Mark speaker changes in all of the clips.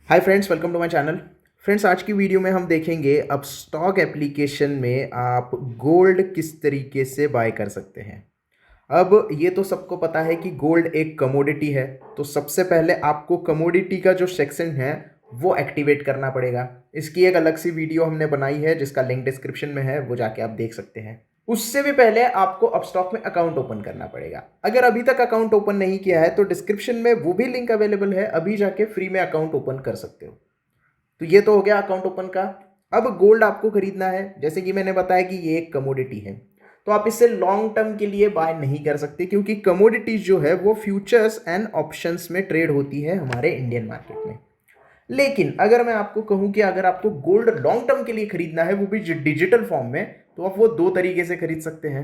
Speaker 1: Hi friends, welcome to my channel. Friends, आज की video में हम देखेंगे अब स्टॉक एप्लीकेशन में आप गोल्ड किस तरीके से बाय कर सकते हैं। अब ये तो सबको पता है कि गोल्ड एक कमोडिटी है, तो सबसे पहले आपको कमोडिटी का जो सेक्शन है वो एक्टिवेट करना पड़ेगा। इसकी एक अलग सी वीडियो हमने बनाई है जिसका लिंक डिस्क्रिप्शन में है, वो जाके आप देख सकते हैं। उससे भी पहले आपको अपस्टॉक में अकाउंट ओपन करना पड़ेगा। अगर अभी तक अकाउंट ओपन नहीं किया है तो डिस्क्रिप्शन में वो भी लिंक अवेलेबल है, अभी जाके फ्री में अकाउंट ओपन कर सकते हो। तो ये तो हो गया अकाउंट ओपन का। अब गोल्ड आपको खरीदना है, जैसे कि मैंने बताया कि ये एक कमोडिटी है, तो आप इसे लॉन्ग टर्म के लिए बाय नहीं कर सकते, क्योंकि कमोडिटीज जो है वो फ्यूचर्स एंड ऑप्शंस में ट्रेड होती है हमारे इंडियन मार्केट में। लेकिन अगर मैं आपको कहूं कि अगर आपको गोल्ड लॉन्ग टर्म के लिए खरीदना है, वो भी डिजिटल फॉर्म में, तो आप वो दो तरीके से खरीद सकते हैं।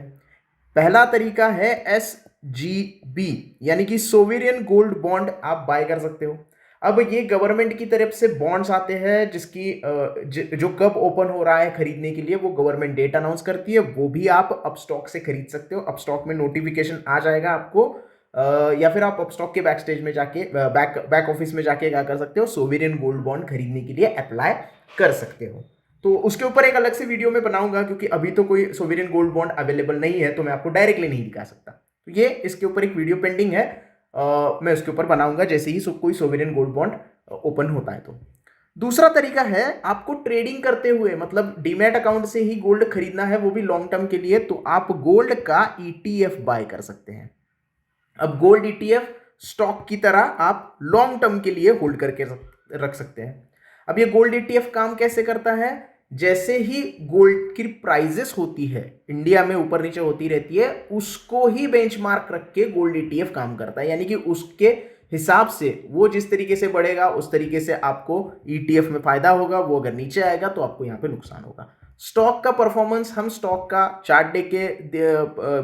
Speaker 1: पहला तरीका है SGB, यानी कि सोवेरियन गोल्ड बॉन्ड आप बाय कर सकते हो। अब ये गवर्नमेंट की तरफ से बॉन्ड्स आते हैं जिसकी जो कब ओपन हो रहा है खरीदने के लिए वो गवर्नमेंट डेट अनाउंस करती है, वो भी आप अपस्टॉक से खरीद सकते हो। अपस्टॉक में नोटिफिकेशन आ जाएगा आपको, या फिर आप अपस्टॉक के बैक स्टेज में जाके बैक ऑफिस में जाके क्या कर सकते हो, सोवेरियन गोल्ड बॉन्ड खरीदने के लिए अप्लाई कर सकते हो। तो उसके ऊपर एक अलग से वीडियो में बनाऊंगा, क्योंकि अभी तो कोई सोवेरियन गोल्ड बॉन्ड अवेलेबल नहीं है, तो मैं आपको डायरेक्टली नहीं दिखा सकता। तो ये इसके ऊपर एक वीडियो पेंडिंग है, मैं उसके ऊपर बनाऊंगा जैसे ही कोई सोवेरियन गोल्ड बॉन्ड ओपन होता है। तो दूसरा तरीका है आपको ट्रेडिंग करते हुए, मतलब डीमैट अकाउंट से ही गोल्ड खरीदना है, वो भी लॉन्ग टर्म के लिए, तो आप गोल्ड का ETF बाय कर सकते हैं। अब गोल्ड ETF स्टॉक की तरह आप लॉन्ग टर्म के लिए होल्ड करके रख सकते हैं। अब ये गोल्ड ETF काम कैसे करता है, जैसे ही गोल्ड की प्राइजेस होती है इंडिया में ऊपर नीचे होती रहती है, उसको ही बेंचमार्क रख के गोल्ड ETF काम करता है। यानी कि उसके हिसाब से वो जिस तरीके से बढ़ेगा उस तरीके से आपको ETF में फायदा होगा, वो अगर नीचे आएगा तो आपको यहाँ पे नुकसान होगा। स्टॉक का परफॉर्मेंस हम स्टॉक का चार्ट देख के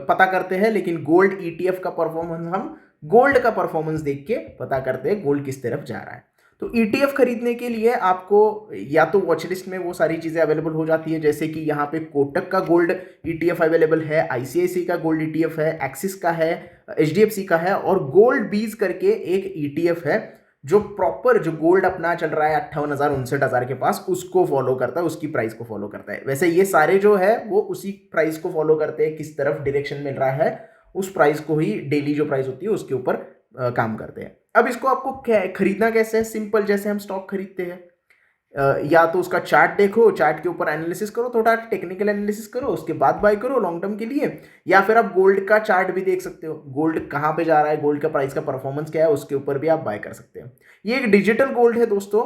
Speaker 1: पता करते हैं, लेकिन गोल्ड ETF का परफॉर्मेंस हम गोल्ड का परफॉर्मेंस देख के पता करते हैं गोल्ड किस तरफ जा रहा है। तो ETF खरीदने के लिए आपको या तो वॉच लिस्ट में वो सारी चीज़ें अवेलेबल हो जाती है, जैसे कि यहाँ पे कोटक का गोल्ड ETF अवेलेबल है, ICICI का गोल्ड ETF है, एक्सिस का है, HDFC का है, और गोल्ड बीज करके एक ETF है जो प्रॉपर जो गोल्ड अपना चल रहा है 58,000 59,000 के पास, उसको फॉलो करता है, उसकी प्राइस को फॉलो करता है। वैसे ये सारे जो है वो उसी प्राइस को फॉलो करते हैं, किस तरफ डायरेक्शन मिल रहा है उस प्राइस को ही, डेली जो प्राइस होती है उसके ऊपर काम करते हैं। अब इसको आपको खरीदना कैसे है, सिंपल, जैसे हम स्टॉक खरीदते हैं। या तो उसका चार्ट देखो, चार्ट के ऊपर एनालिसिस करो, थोड़ा टेक्निकल एनालिसिस करो, उसके बाद बाय करो लॉन्ग टर्म के लिए। या फिर आप गोल्ड का चार्ट भी देख सकते हो, गोल्ड कहाँ पे जा रहा है, गोल्ड का प्राइस का परफॉर्मेंस क्या है, उसके ऊपर भी आप बाय कर सकते हो। ये एक डिजिटल गोल्ड है दोस्तों,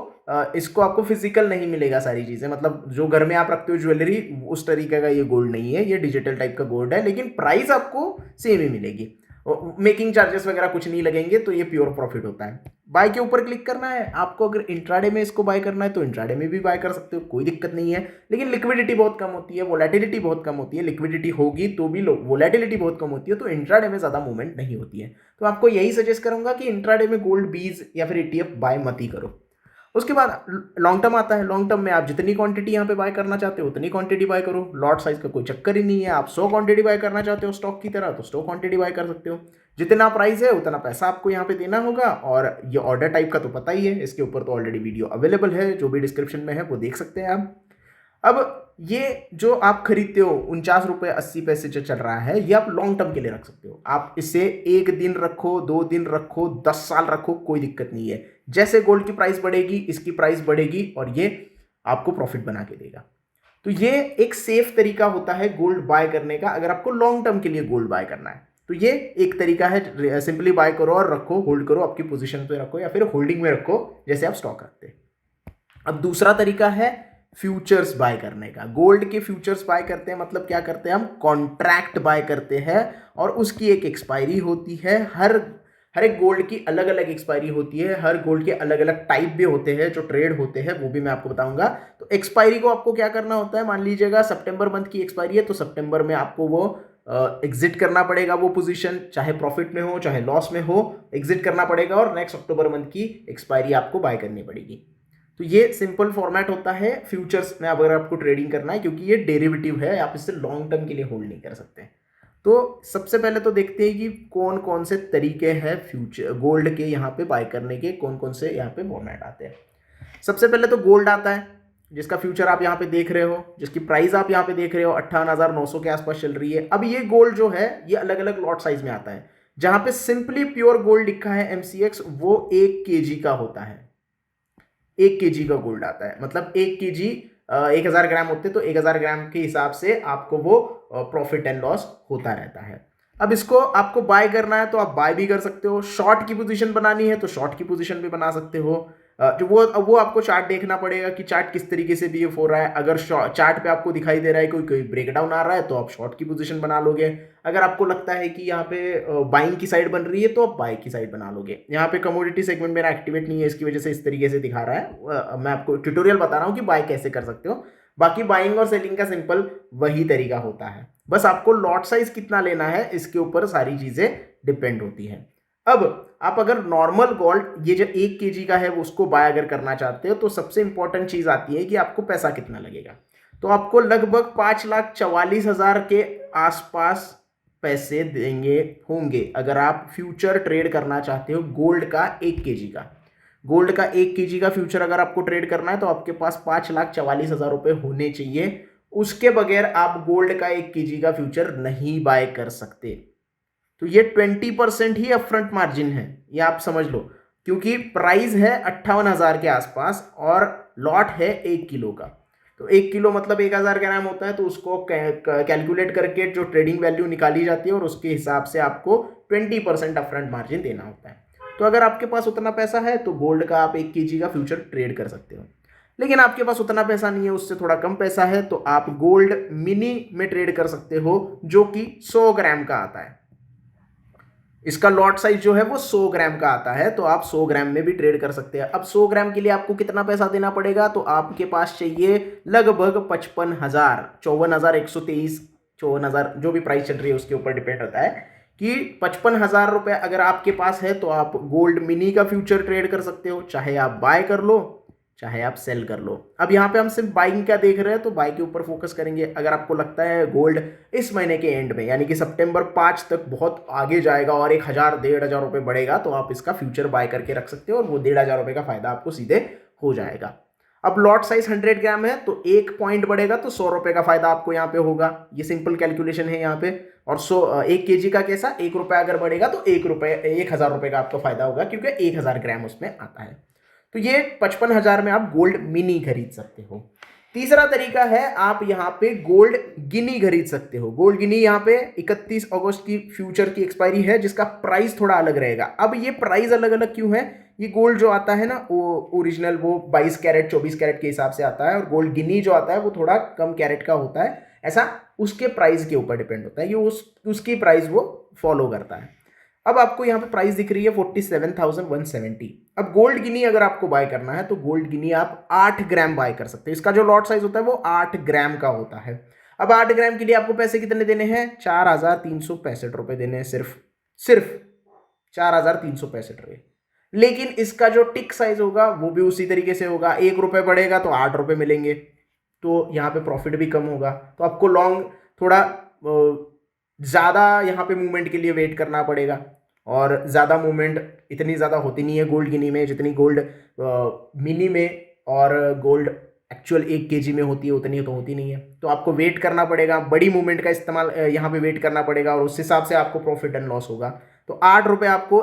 Speaker 1: इसको आपको फिजिकल नहीं मिलेगा सारी चीजें, मतलब जो घर में आप रखते हो ज्वेलरी, उस तरीके का ये गोल्ड नहीं है, ये डिजिटल टाइप का गोल्ड है, लेकिन प्राइस आपको सेम ही मिलेगी। मेकिंग चार्जेस वगैरह कुछ नहीं लगेंगे, तो ये प्योर प्रॉफिट होता है। बाय के ऊपर क्लिक करना है आपको, अगर इंट्राडे में इसको बाय करना है तो इंट्राडे में भी बाय कर सकते हो, कोई दिक्कत नहीं है। लेकिन लिक्विडिटी बहुत कम होती है, वोलेटिलिटी बहुत कम होती है, लिक्विडिटी होगी तो भी वोलेटिलिटी बहुत कम होती है, तो इंट्राडे में ज़्यादा मूवमेंट नहीं होती है। तो आपको यही सजेस्ट करूंगा कि इंट्राडे में गोल्ड बीज या फिर ETF बाय मत ही करो। उसके बाद लॉन्ग टर्म आता है। लॉन्ग टर्म में आप जितनी क्वांटिटी यहाँ पे बाय करना चाहते हो उतनी क्वांटिटी बाय करो, लॉट साइज का कोई चक्कर ही नहीं है। आप 100 क्वांटिटी बाय करना चाहते हो स्टॉक की तरह, तो 100 क्वांटिटी बाय कर सकते हो। जितना प्राइस है उतना पैसा आपको यहाँ पे देना होगा। और ये ऑर्डर टाइप का तो पता ही है, इसके ऊपर तो ऑलरेडी वीडियो अवेलेबल है, जो भी डिस्क्रिप्शन में है वो देख सकते हैं आप। अब ये जो आप खरीदते हो 49 रुपये 80 पैसे जो चल रहा है, ये आप लॉन्ग टर्म के लिए रख सकते हो। आप इसे 1 दिन रखो, 2 दिन रखो, 10 साल रखो, कोई दिक्कत नहीं है। जैसे गोल्ड की प्राइस बढ़ेगी इसकी प्राइस बढ़ेगी, और ये आपको प्रॉफिट बना के देगा। तो ये एक सेफ तरीका होता है गोल्ड बाय करने का, अगर आपको लॉन्ग टर्म के लिए गोल्ड बाय करना है। तो ये एक तरीका है, सिंपली बाय करो और रखो, होल्ड करो, आपकी पोजीशन पे रखो या फिर होल्डिंग में रखो जैसे आप स्टॉक रखते हैं। अब दूसरा तरीका है फ्यूचर्स बाय करने का। गोल्ड के फ्यूचर्स बाय करते हैं, मतलब क्या करते हैं, हम कॉन्ट्रैक्ट बाय करते हैं, और उसकी एक एक्सपायरी होती है। हर एक गोल्ड की अलग अलग एक्सपायरी होती है, हर गोल्ड के अलग अलग टाइप भी होते हैं जो ट्रेड होते हैं, वो भी मैं आपको बताऊंगा। तो एक्सपायरी को आपको क्या करना होता है, मान लीजिएगा सितंबर मंथ की एक्सपायरी है, तो सितंबर में आपको वो एग्जिट करना पड़ेगा, वो पोजीशन चाहे प्रॉफिट में हो चाहे लॉस में हो, एग्जिट करना पड़ेगा, और नेक्स्ट अक्टूबर मंथ की एक्सपायरी आपको बाय करनी पड़ेगी। तो ये सिंपल फॉर्मेट होता है फ्यूचर्स में अगर आपको ट्रेडिंग करना है, क्योंकि ये डेरिवेटिव है, आप इसे लॉन्ग टर्म के लिए होल्ड नहीं कर सकते। तो सबसे पहले तो देखते हैं कि कौन कौन से तरीके हैं फ्यूचर गोल्ड के यहाँ पे बाय करने के, कौन कौन से यहाँ पे फॉर्मेट आते हैं। सबसे पहले तो गोल्ड आता है, जिसका फ्यूचर आप यहाँ पे देख रहे हो, जिसकी प्राइस आप यहाँ पे देख रहे हो 58,900 के आसपास चल रही है। अब ये गोल्ड जो है ये अलग अलग लॉट साइज में आता है। जहां पे सिंपली प्योर गोल्ड लिखा है MCX, वो 1 kg का होता है। 1 kg का गोल्ड आता है, मतलब 1 kg 1000 ग्राम होते, तो 1000 ग्राम के हिसाब से आपको वो प्रॉफिट एंड लॉस होता रहता है। अब इसको आपको बाय करना है तो आप बाय भी कर सकते हो, शॉर्ट की पोजीशन बनानी है तो शॉर्ट की पोजीशन भी बना सकते हो। जो वो आपको चार्ट देखना पड़ेगा कि चार्ट किस तरीके से बिहेव हो रहा है। अगर चार्ट पे आपको दिखाई दे रहा है कोई कोई ब्रेकडाउन आ रहा है तो आप शॉर्ट की पोजीशन बना लोगे। अगर आपको लगता है कि यहाँ पे बाइंग की साइड बन रही है तो आप बाय की साइड बना लोगे। यहाँ पे कमोडिटी सेगमेंट मेरा एक्टिवेट नहीं है, इसकी वजह से इस तरीके से दिखा रहा है। मैं आपको ट्यूटोरियल बता रहा हूँ कि बाय कैसे कर सकते हो। बाकी बाइंग और सेलिंग का सिंपल वही तरीका होता है, बस आपको लॉट साइज कितना लेना है इसके ऊपर सारी चीजें डिपेंड होती हैं। अब आप अगर नॉर्मल गोल्ड ये जो 1 kg का है वो उसको बाय अगर करना चाहते हो तो सबसे इंपॉर्टेंट चीज आती है कि आपको पैसा कितना लगेगा। तो आपको लगभग 5,44,000 के आसपास पैसे देंगे होंगे अगर आप फ्यूचर ट्रेड करना चाहते हो गोल्ड का 1 kg का। गोल्ड का 1 kg का फ्यूचर अगर आपको ट्रेड करना है तो आपके पास 5,44,000 रुपए होने चाहिए। उसके बगैर आप गोल्ड का 1 kg का फ्यूचर नहीं बाय कर सकते। तो ये 20% ही अपफ्रंट मार्जिन है, ये आप समझ लो, क्योंकि प्राइस है 58,000 के आसपास और लॉट है 1 किलो का। तो 1 किलो मतलब 1000 ग्राम होता है, तो उसको कैलकुलेट करके जो ट्रेडिंग वैल्यू निकाली जाती है और उसके हिसाब से आपको 20% अपफ्रंट मार्जिन देना होता है। तो अगर आपके पास उतना पैसा है तो गोल्ड का आप 1 kg का फ्यूचर ट्रेड कर सकते हो। लेकिन आपके पास उतना पैसा नहीं है, उससे थोड़ा कम पैसा है, तो आप गोल्ड मिनी में ट्रेड कर सकते हो जो कि 100 ग्राम का आता है। इसका लॉट साइज जो है वो 100 ग्राम का आता है, तो आप 100 ग्राम में भी ट्रेड कर सकते हैं। अब 100 ग्राम के लिए आपको कितना पैसा देना पड़ेगा, तो आपके पास चाहिए लगभग 55,000, 54,123, 54,000 जो भी प्राइस चल रही है उसके ऊपर डिपेंड होता है कि 55,000 रुपये अगर आपके पास है तो आप गोल्ड मिनी का फ्यूचर ट्रेड कर सकते हो, चाहे आप बाय कर लो चाहे आप सेल कर लो। अब यहाँ पे हम सिर्फ बाइंग का देख रहे हैं तो बाय के ऊपर फोकस करेंगे। अगर आपको लगता है गोल्ड इस महीने के एंड में यानी कि सितंबर 5 तक बहुत आगे जाएगा और 1,000 1,500 रुपये बढ़ेगा तो आप इसका फ्यूचर बाय करके रख सकते हो और वो 1,500 रुपये का फायदा आपको सीधे हो जाएगा। अब लॉट साइज 100 ग्राम है तो 1 पॉइंट बढ़ेगा तो 100 रुपये का फायदा आपको यहाँ पे होगा। ये सिंपल कैलकुलेशन है यहाँ पे। और 1 kg का कैसा, 1 रुपया अगर बढ़ेगा तो 1,000 रुपये का आपको फायदा होगा क्योंकि 1,000 ग्राम उसमें आता है। तो ये 55,000 में आप गोल्ड मिनी खरीद सकते हो। तीसरा तरीका है आप यहाँ पे गोल्ड गिनी खरीद सकते हो। गोल्ड गिनी यहाँ पे 31 अगस्त की फ्यूचर की एक्सपायरी है जिसका प्राइस थोड़ा अलग रहेगा। अब ये प्राइस अलग अलग क्यों है, ये गोल्ड जो आता है ना वो ओरिजिनल वो 22 कैरेट 24 कैरेट के हिसाब से आता है और गोल्ड गिनी जो आता है वो थोड़ा कम कैरेट का होता है। ऐसा उसके प्राइस के ऊपर डिपेंड होता है, ये उसकी प्राइस वो फॉलो करता है। अब आपको यहाँ पे प्राइस दिख रही है 47,170। अब गोल्ड गिनी अगर आपको बाय करना है तो गोल्ड गिनी आप 8 ग्राम बाय कर सकते हैं। इसका जो लॉट साइज होता है वो 8 ग्राम का होता है। अब 8 ग्राम के लिए आपको पैसे कितने देने हैं, 4,365 रुपये देने हैं, सिर्फ 4,365 रुपये। लेकिन इसका जो टिक साइज होगा वो भी उसी तरीके से होगा, 1 रुपये बढ़ेगा तो 8 रुपये मिलेंगे, तो यहाँ पे प्रॉफिट भी कम होगा। तो आपको लॉन्ग थोड़ा ज़्यादा यहाँ पे मूवमेंट के लिए वेट करना पड़ेगा और ज़्यादा मूवमेंट इतनी ज़्यादा होती नहीं है गोल्ड गिनी में जितनी गोल्ड मिनी में और गोल्ड एक्चुअल 1 kg में होती है उतनी तो होती नहीं है। तो आपको वेट करना पड़ेगा, बड़ी मूवमेंट का इस्तेमाल यहाँ पे वेट करना पड़ेगा और उस हिसाब से आपको प्रॉफिट एंड लॉस होगा। तो 8 रुपये आपको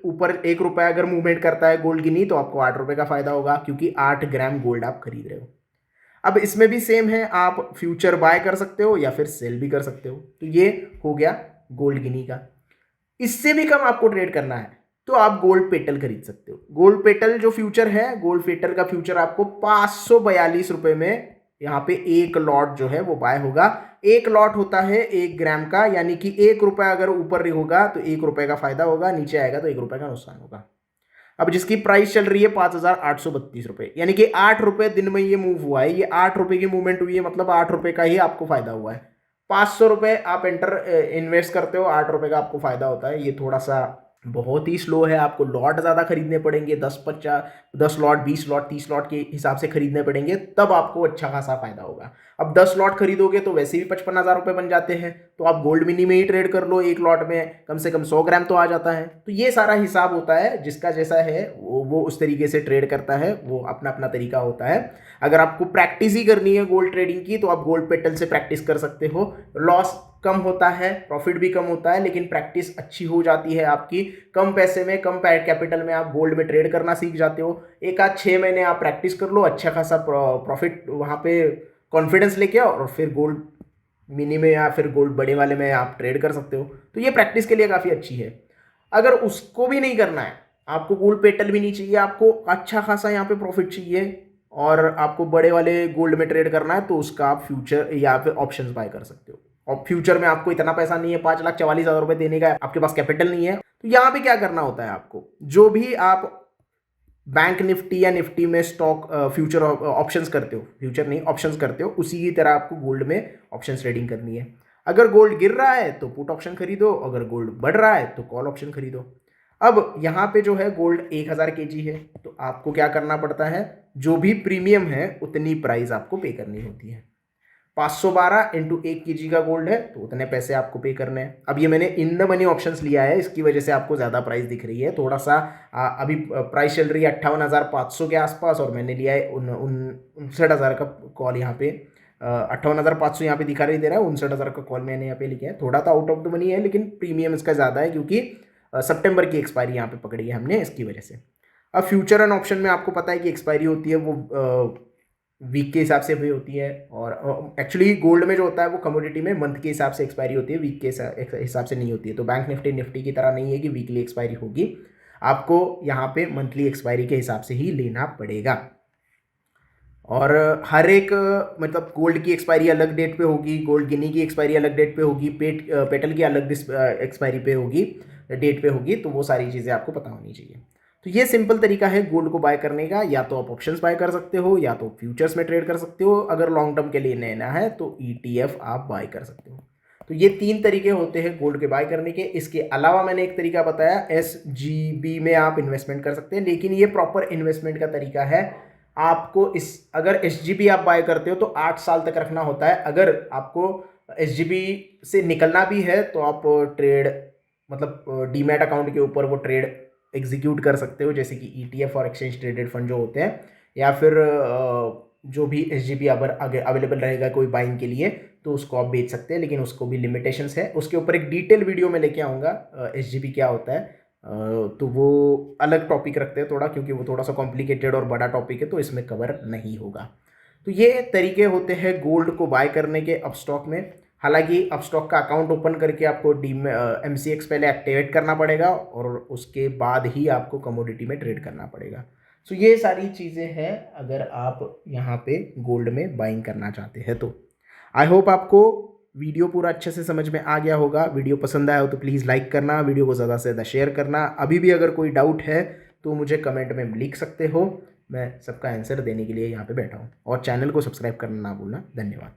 Speaker 1: ऊपर 1 रुपया अगर मूवमेंट करता है गोल्ड गिनी तो आपको 8 रुपये का फायदा होगा क्योंकि 8 ग्राम गोल्ड आप खरीद रहे हो। अब इसमें भी सेम है, आप फ्यूचर बाय कर सकते हो या फिर सेल भी कर सकते हो। तो ये हो गया गोल्ड गिनी का। इससे भी कम आपको ट्रेड करना है तो आप गोल्ड पेटल खरीद सकते हो। गोल्ड पेटल जो फ्यूचर है, गोल्ड पेटल का फ्यूचर आपको 542 रुपये में यहाँ पे एक लॉट जो है वो बाय होगा। एक लॉट होता है 1 ग्राम का, यानी कि 1 रुपया अगर ऊपर होगा तो 1 रुपये का फायदा होगा, नीचे आएगा तो 1 रुपये का नुकसान होगा। अब जिसकी प्राइस चल रही है 5,832 रुपये, यानी कि 8 रुपये दिन में ये मूव हुआ है, ये 8 रुपये की मूवमेंट हुई है, मतलब 8 रुपये का ही आपको फायदा हुआ है। 500 रुपये आप इन्वेस्ट करते हो, 8 रुपये का आपको फायदा होता है। ये थोड़ा सा बहुत ही स्लो है। आपको लॉट ज़्यादा खरीदने पड़ेंगे, 10 लॉट, 20 लॉट, 30 लॉट के हिसाब से खरीदने पड़ेंगे, तब आपको अच्छा खासा फायदा होगा। अब 10 लॉट खरीदोगे तो वैसे भी 55,000 रुपये बन जाते हैं, तो आप गोल्ड मिनी में ही ट्रेड कर लो, एक लॉट में कम से कम 100 ग्राम तो आ जाता है। तो ये सारा हिसाब होता है, जिसका जैसा है वो उस तरीके से ट्रेड करता है, वो अपना अपना तरीका होता है। अगर आपको प्रैक्टिस ही करनी है गोल्ड ट्रेडिंग की, तो आप गोल्ड पेटल से प्रैक्टिस कर सकते हो। लॉस कम होता है, प्रॉफिट भी कम होता है, लेकिन प्रैक्टिस अच्छी हो जाती है आपकी। कम पैसे में, कम कैपिटल में आप गोल्ड में ट्रेड करना सीख जाते हो। एक आध 6 महीने आप प्रैक्टिस कर लो, अच्छा खासा प्रॉफिट वहाँ पे कॉन्फिडेंस लेके आओ, और फिर गोल्ड मिनी में या फिर गोल्ड बड़े वाले में आप ट्रेड कर सकते हो। तो ये प्रैक्टिस के लिए काफ़ी अच्छी है। अगर उसको भी नहीं करना है, आपको गोल्ड पेटल भी नहीं चाहिए, आपको अच्छा खासा यहाँ पे प्रॉफिट चाहिए, और आपको बड़े वाले गोल्ड में ट्रेड करना है, तो उसका आप फ्यूचर या फिर ऑप्शंस बाय कर सकते हो। और फ्यूचर में आपको इतना पैसा नहीं है, 5,44,000 रुपये देने का आपके पास कैपिटल नहीं है, तो यहाँ पे क्या करना होता है आपको, जो भी आप बैंक निफ्टी या निफ्टी में स्टॉक फ्यूचर ऑप्शंस करते हो, फ्यूचर नहीं ऑप्शंस करते हो, उसी की तरह आपको गोल्ड में ऑप्शंस ट्रेडिंग करनी है। अगर गोल्ड गिर रहा है तो पुट ऑप्शन खरीदो, अगर गोल्ड बढ़ रहा है तो कॉल ऑप्शन खरीदो। अब यहाँ पे जो है गोल्ड 1,000 kg है, तो आपको क्या करना पड़ता है, जो भी प्रीमियम है उतनी प्राइस आपको पे करनी होती है। 512 इंटू 1 kg का गोल्ड है, तो उतने पैसे आपको पे करने हैं। अब ये मैंने इन द मनी ऑप्शंस लिया है, इसकी वजह से आपको ज़्यादा प्राइस दिख रही है थोड़ा सा। अभी प्राइस चल रही है 58,500 के आसपास, और मैंने लिया है 59,000 का कॉल यहाँ पे। 58,500 यहाँ पे दिखा दे रहा है, 59,000 का कॉल मैंने यहाँ पे लिखा है। थोड़ा सा आउट ऑफ द मनी है, लेकिन प्रीमियम इसका ज़्यादा है, क्योंकि सितंबर की एक्सपायरी यहाँ पे पकड़ी है हमने, इसकी वजह से। अब फ्यूचर एंड ऑप्शन में आपको पता है कि एक्सपायरी होती है वो वीक के हिसाब से भी होती है, और एक्चुअली गोल्ड में जो होता है वो कमोडिटी में मंथ के हिसाब से एक्सपायरी होती है, वीक के हिसाब से नहीं होती है। तो बैंक निफ्टी की तरह नहीं है कि वीकली एक्सपायरी होगी, आपको यहाँ पे मंथली एक्सपायरी के हिसाब से ही लेना पड़ेगा। और हर एक मतलब गोल्ड की एक्सपायरी अलग डेट पे होगी, गोल्ड गिनी की एक्सपायरी अलग डेट पे होगी, पेटल की अलग एक्सपायरी पे होगी, डेट पे होगी, तो वो सारी चीज़ें आपको पता होनी चाहिए। तो ये सिंपल तरीका है गोल्ड को बाय करने का। या तो आप ऑप्शंस बाय कर सकते हो, या तो फ्यूचर्स में ट्रेड कर सकते हो। अगर लॉन्ग टर्म के लिए लेना है तो ETF आप बाय कर सकते हो। तो ये 3 तरीके होते हैं गोल्ड के बाय करने के। इसके अलावा मैंने एक तरीका बताया, SGB में आप इन्वेस्टमेंट कर सकते हैं, लेकिन ये प्रॉपर इन्वेस्टमेंट का तरीका है। आपको अगर SGB आप बाय करते हो तो 8 साल तक रखना होता है। अगर आपको SGB से निकलना भी है तो आप ट्रेड मतलब डीमैट अकाउंट के ऊपर वो ट्रेड एग्जीक्यूट कर सकते हो, जैसे कि ETF और एक्सचेंज ट्रेडेड फंड जो होते हैं, या फिर जो भी SGB अगर अवेलेबल रहेगा कोई बाइंग के लिए, तो उसको आप बेच सकते हैं, लेकिन उसको भी लिमिटेशंस है। उसके ऊपर एक डिटेल वीडियो में लेके आऊँगा, SGB क्या होता है। तो वो अलग टॉपिक रखते हैं थोड़ा, क्योंकि वो थोड़ा सा कॉम्प्लिकेटेड और बड़ा टॉपिक है, तो इसमें कवर नहीं होगा। तो ये तरीके होते हैं गोल्ड को बाय करने के अपस्टॉक में। हालांकि अपस्टॉक का अकाउंट ओपन करके आपको MCX पहले एक्टिवेट करना पड़ेगा, और उसके बाद ही आपको कमोडिटी में ट्रेड करना पड़ेगा। सो ये सारी चीज़ें हैं अगर आप यहाँ पे गोल्ड में बाइंग करना चाहते हैं तो। आई होप आपको वीडियो पूरा अच्छे से समझ में आ गया होगा। वीडियो पसंद आया हो तो प्लीज़ लाइक करना, वीडियो को ज़्यादा से ज़्यादा शेयर करना। अभी भी अगर कोई डाउट है तो मुझे कमेंट में लिख सकते हो, मैं सबका आंसर देने के लिए यहाँ पे बैठा हूँ। और चैनल को सब्सक्राइब करना ना भूलना। धन्यवाद।